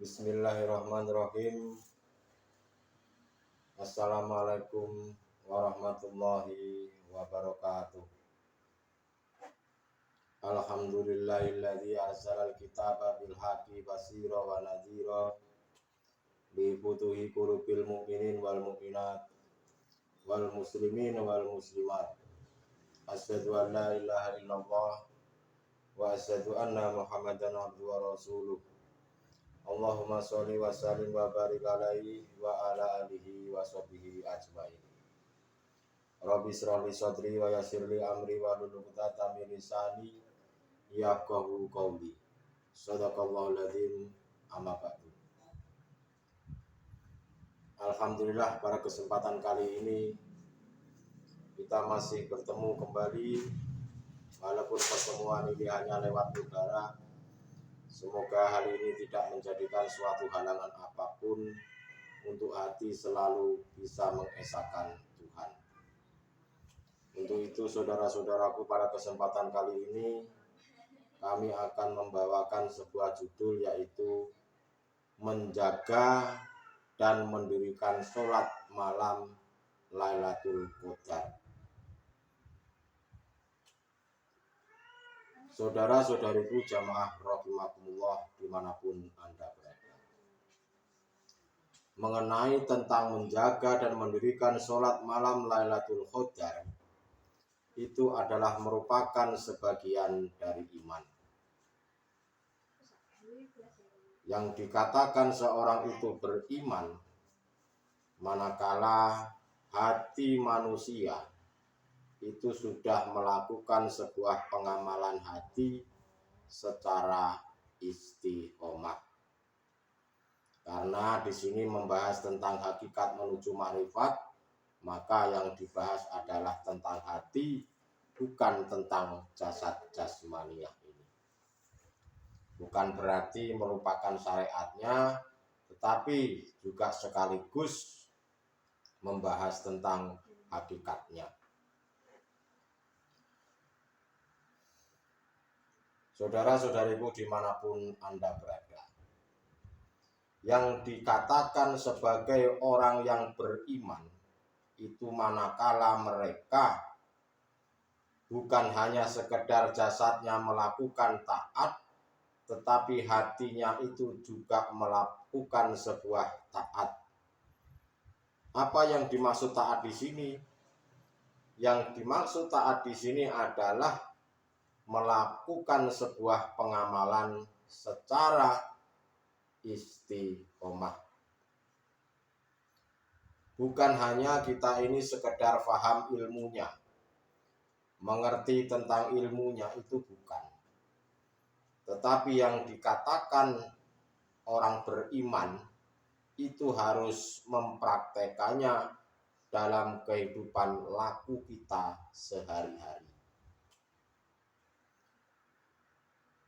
Bismillahirrahmanirrahim. Assalamualaikum warahmatullahi wabarakatuh. Alhamdulillahilladzi arsalal kitaba bil haqqi basira wa nadhira bi futuhi qulubil mu'minin wal mu'minat wal muslimin wal muslimat. Asyhadu an la ilaha illallah wa asyhadu anna Muhammadan abduhu wa rasuluh. Allahumma sholli wa sallim wa barik alaihi wa ala alihi wa sahbihi ajmain. Rabbi shrah li sadri wa yassir li amri wa hlul 'uqdatam min lisani yafqahu qawli. Shadaqallahul adzim. Amma ba'du. Alhamdulillah, pada kesempatan kali ini kita masih bertemu kembali, walaupun pertemuan ini hanya lewat udara. Semoga hal ini tidak menjadikan suatu halangan apapun untuk hati selalu bisa mengesahkan Tuhan. Untuk itu saudara-saudaraku, pada kesempatan kali ini kami akan membawakan sebuah judul, yaitu menjaga dan mendirikan sholat malam Lailatul Qadar. Saudara-saudariku jamaah rahimakumullah dimanapun Anda berada, mengenai tentang menjaga dan mendirikan sholat malam Lailatul Qadar, itu adalah merupakan sebagian dari iman. Yang dikatakan seorang itu beriman manakala hati manusia itu sudah melakukan sebuah pengamalan hati secara istiqomah. Karena di sini membahas tentang hakikat menuju ma'rifat, maka yang dibahas adalah tentang hati, bukan tentang jasad jasmaniah ini. Bukan berarti merupakan syariatnya, tetapi juga sekaligus membahas tentang hakikatnya. Saudara-saudariku dimanapun Anda berada, yang dikatakan sebagai orang yang beriman itu manakala mereka bukan hanya sekedar jasadnya melakukan taat, tetapi hatinya itu juga melakukan sebuah taat. Apa yang dimaksud taat di sini? Yang dimaksud taat di sini adalah melakukan sebuah pengamalan secara istiqomah. Bukan hanya kita ini sekedar paham ilmunya, mengerti tentang ilmunya, itu bukan. Tetapi yang dikatakan orang beriman itu harus mempraktekannya dalam kehidupan laku kita sehari-hari.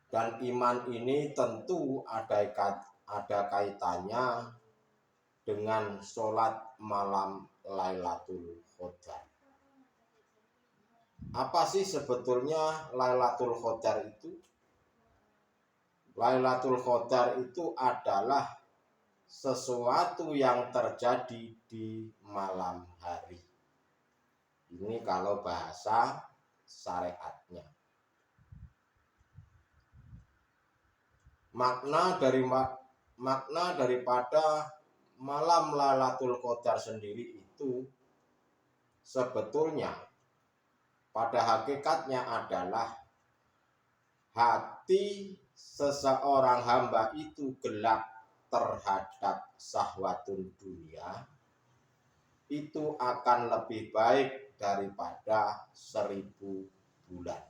Dan iman ini tentu ada kaitannya dengan sholat malam Lailatul Qadar. Apa sih sebetulnya Lailatul Qadar itu? Lailatul Qadar itu adalah sesuatu yang terjadi di malam hari. Ini kalau bahasa syariatnya. Makna daripada malam Lailatul Qadar sendiri itu sebetulnya pada hakikatnya adalah hati seseorang hamba itu gelap terhadap syahwatun dunia, itu akan lebih baik daripada 1000 bulan.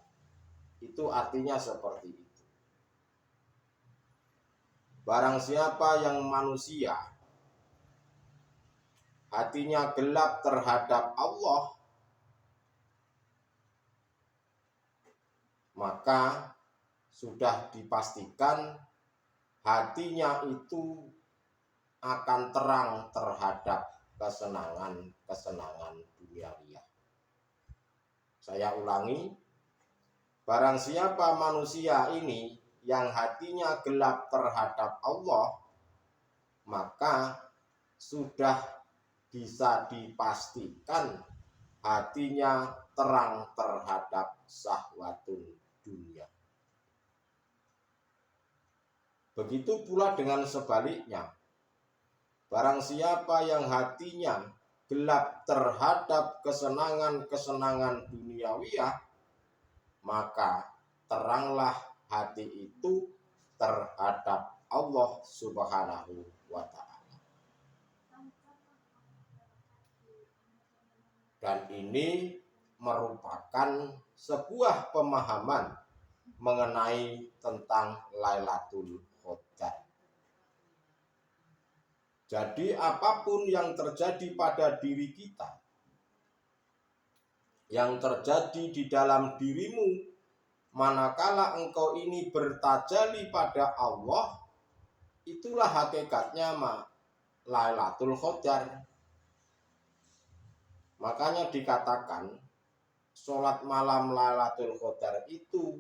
Itu artinya seperti itu. Barang siapa yang manusia hatinya gelap terhadap Allah, maka sudah dipastikan hatinya itu akan terang terhadap kesenangan duniawiah. Saya ulangi, barang siapa manusia ini yang hatinya gelap terhadap Allah, maka sudah bisa dipastikan hatinya terang terhadap syahwatun dunia. Begitu pula dengan sebaliknya, barang siapa yang hatinya gelap terhadap kesenangan-kesenangan duniawiyah, maka teranglah hati itu terhadap Allah Subhanahu wa Ta'ala. Dan ini merupakan sebuah pemahaman mengenai tentang Lailatul Qadar. Jadi apapun yang terjadi pada diri kita, yang terjadi di dalam dirimu, manakala engkau ini bertajalli pada Allah, itulah hakikatnya Lailatul Qadar. Makanya dikatakan sholat malam Lailatul Qadar itu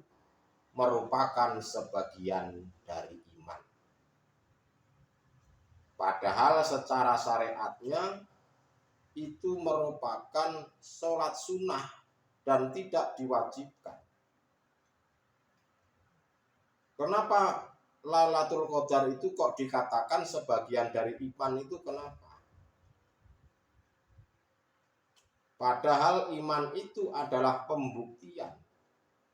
merupakan sebagian dari iman. Padahal secara syariatnya itu merupakan sholat sunnah dan tidak diwajibkan. Kenapa Lailatul Qadar itu kok dikatakan sebagian dari iman itu, kenapa? Padahal iman itu adalah pembuktian.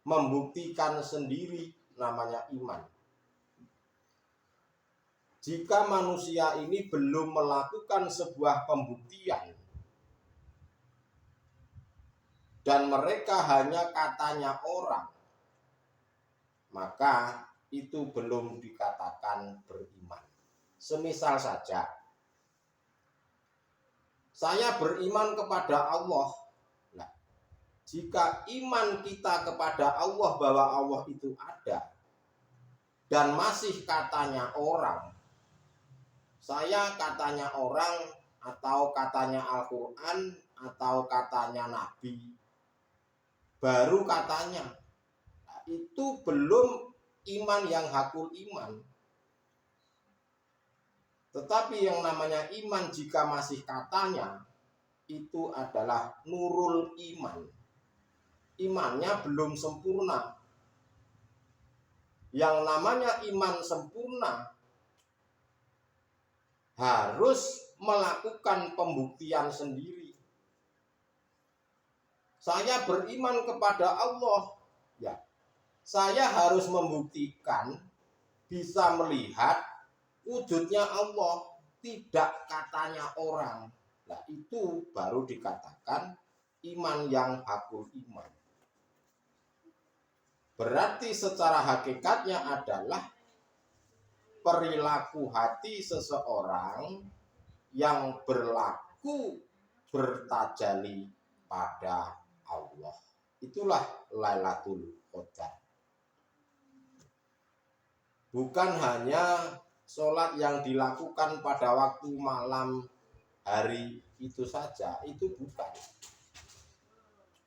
Membuktikan sendiri namanya iman. Jika manusia ini belum melakukan sebuah pembuktian dan mereka hanya katanya orang, maka itu belum dikatakan beriman. Semisal saja, saya beriman kepada Allah. Nah, jika iman kita kepada Allah bahwa Allah itu ada dan masih katanya orang, saya katanya orang atau katanya Al-Quran atau katanya Nabi, baru katanya, nah, itu belum iman yang hakul iman. Tetapi yang namanya iman jika masih katanya, itu adalah nurul iman. Imannya belum sempurna. Yang namanya iman sempurna harus melakukan pembuktian sendiri. Saya beriman kepada Allah, ya, saya harus membuktikan bisa melihat wujudnya Allah, tidak katanya orang. Nah, itu baru dikatakan iman yang hakul iman. Berarti secara hakikatnya adalah perilaku hati seseorang yang berlaku bertajalli pada Allah. Itulah Lailatul Qadar. Bukan hanya sholat yang dilakukan pada waktu malam hari itu saja, itu bukan.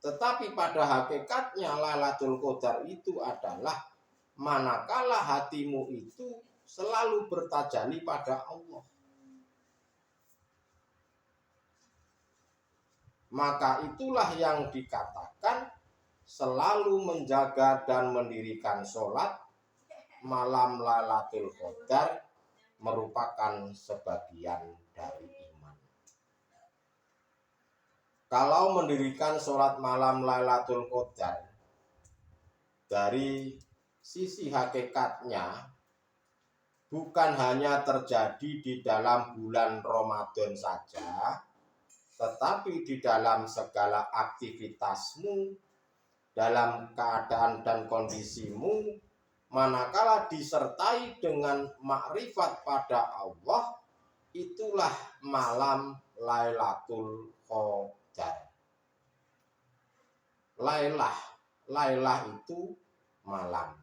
Tetapi pada hakikatnya Lailatul Qadar itu adalah manakala hatimu itu selalu bertajalli pada Allah. Maka itulah yang dikatakan selalu menjaga dan mendirikan sholat malam Lailatul Qadar merupakan sebagian dari iman. Kalau mendirikan sholat malam Lailatul Qadar dari sisi hakikatnya bukan hanya terjadi di dalam bulan Ramadan saja, tetapi di dalam segala aktivitasmu, dalam keadaan dan kondisimu, manakala disertai dengan makrifat pada Allah, itulah malam Lailatul Qadar. Lailah itu malam.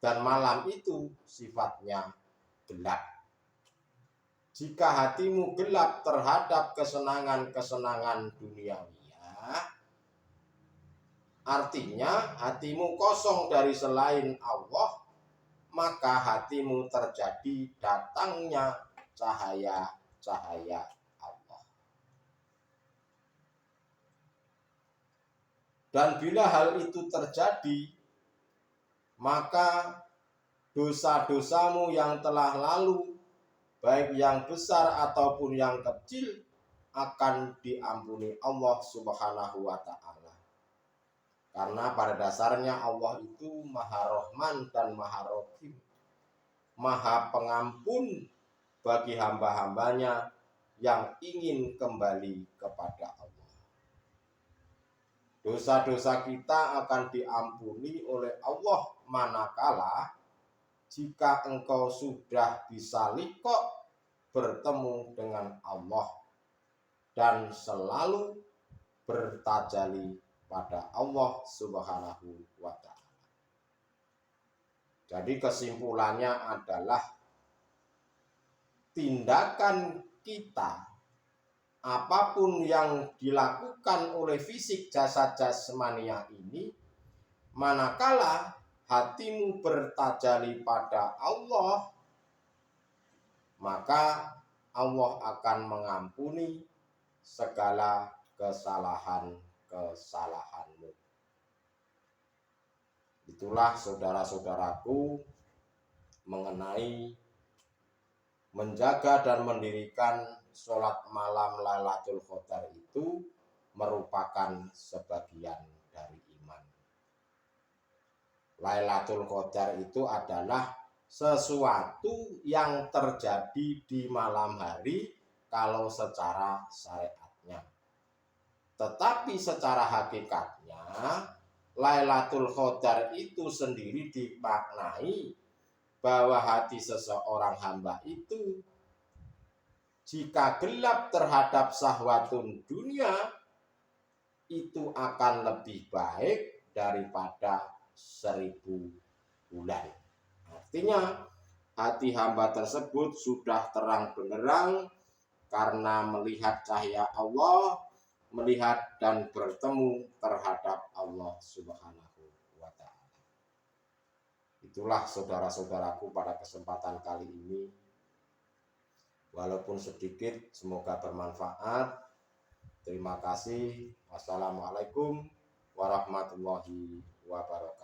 Dan malam itu sifatnya gelap. Jika hatimu gelap terhadap kesenangan-kesenangan duniawiya, artinya hatimu kosong dari selain Allah, maka hatimu terjadi datangnya cahaya-cahaya Allah. Dan bila hal itu terjadi, maka dosa-dosamu yang telah lalu, baik yang besar ataupun yang kecil, akan diampuni Allah Subhanahu wa Ta'ala. Karena pada dasarnya Allah itu Maha Rahman dan Maha Rahim, Maha Pengampun bagi hamba-hambanya yang ingin kembali kepada Allah. Dosa-dosa kita akan diampuni oleh Allah manakala jika engkau sudah bisa liqo bertemu dengan Allah dan selalu bertajali pada Allah Subhanahu wa Ta'ala. Jadi kesimpulannya adalah tindakan kita, apapun yang dilakukan oleh fisik jasad jasmania ini, manakala hatimu bertajali pada Allah, maka Allah akan mengampuni segala kesalahanmu. Itulah saudara-saudaraku mengenai menjaga dan mendirikan sholat malam Lailatul Qadar itu merupakan sebagian dari iman. Lailatul Qadar itu adalah sesuatu yang terjadi di malam hari kalau secara syariatnya. Tetapi secara hakikatnya Lailatul Qadar itu sendiri dimaknai bahwa hati seseorang hamba itu jika gelap terhadap syahwatun dunia itu akan lebih baik daripada 1000 bulan. Artinya hati hamba tersebut sudah terang benderang karena melihat cahaya Allah, melihat dan bertemu terhadap Allah Subhanahu wa Ta'ala. Itulah saudara-saudaraku pada kesempatan kali ini. Walaupun sedikit, semoga bermanfaat. Terima kasih. Wassalamualaikum warahmatullahi wabarakatuh.